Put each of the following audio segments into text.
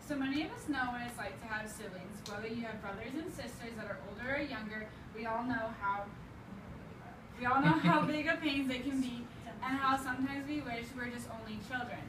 So many of us know what it's like to have siblings. Whether you have brothers and sisters that are older or younger, we all know how big of pains they can be, and how sometimes we wish we're just only children.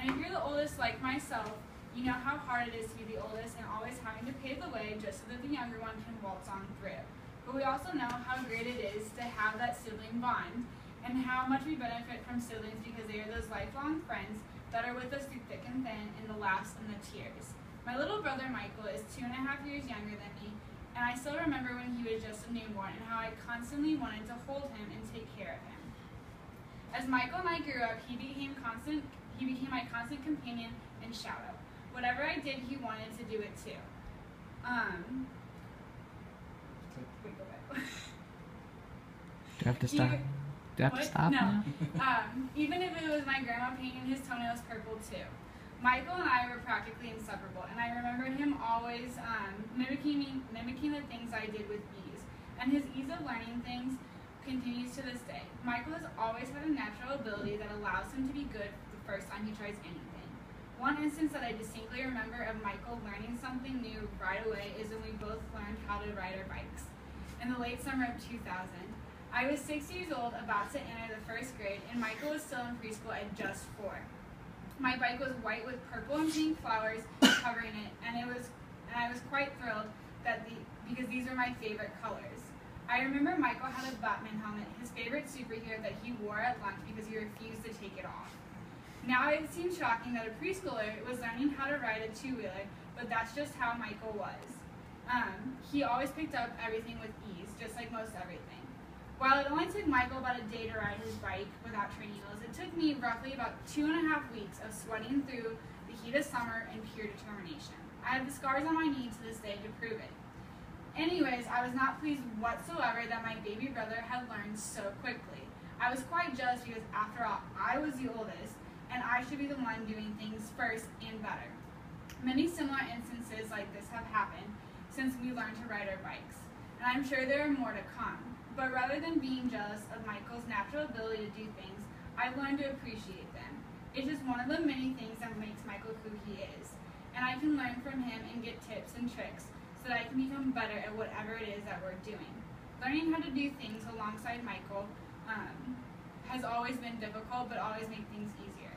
And if you're the oldest like myself, you know how hard it is to be the oldest and always having to pave the way just so that the younger one can waltz on through. But we also know how great it is to have that sibling bond, and how much we benefit from siblings because they are those lifelong friends that are with us through thick and thin in the laughs and the tears. My little brother Michael is 2.5 years younger than me, and I still remember when he was just a newborn and how I constantly wanted to hold him and take care of him. As Michael and I grew up, he became my constant companion and shadow. Whatever I did, he wanted to do it too. Wait, go back. Do I have to stop? Do I have to stop No. now? Even if it was my grandma painting his toenails purple too. Michael and I were practically inseparable, and I remember him always mimicking the things I did with ease. And his ease of learning things continues to this day. Michael has always had a natural ability that allows him to be good the first time he tries anything. One instance that I distinctly remember of Michael learning something new right away is when we both learned how to ride our bikes. In the late summer of 2000, I was 6 years old, about to enter the first grade, and Michael was still in preschool at just 4. My bike was white with purple and pink flowers covering it, and I was quite thrilled because these were my favorite colors. I remember Michael had a Batman helmet, his favorite superhero that he wore at lunch because he refused to take it off. Now it seems shocking that a preschooler was learning how to ride a two-wheeler, but that's just how Michael was. He always picked up everything with ease, just like most everything. While it only took Michael about a day to ride his bike without training wheels, it took me roughly about 2.5 weeks of sweating through the heat of summer and pure determination. I have the scars on my knees to this day to prove it. Anyways, I was not pleased whatsoever that my baby brother had learned so quickly. I was quite jealous because, after all, I was the oldest, and I should be the one doing things first and better. Many similar instances like this have happened since we learned to ride our bikes, and I'm sure there are more to come. But rather than being jealous of Michael's natural ability to do things, I've learned to appreciate them. It's just one of the many things that makes Michael who he is, and I can learn from him and get tips and tricks so that I can become better at whatever it is that we're doing. Learning how to do things alongside Michael has always been difficult, but always made things easier.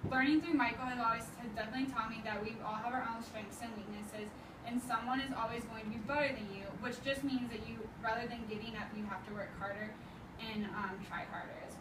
Learning through Michael has definitely taught me that we all have our own strengths and weaknesses, and someone is always going to be better than you, which just means that you, rather than giving up, you have to work harder and try harder as well.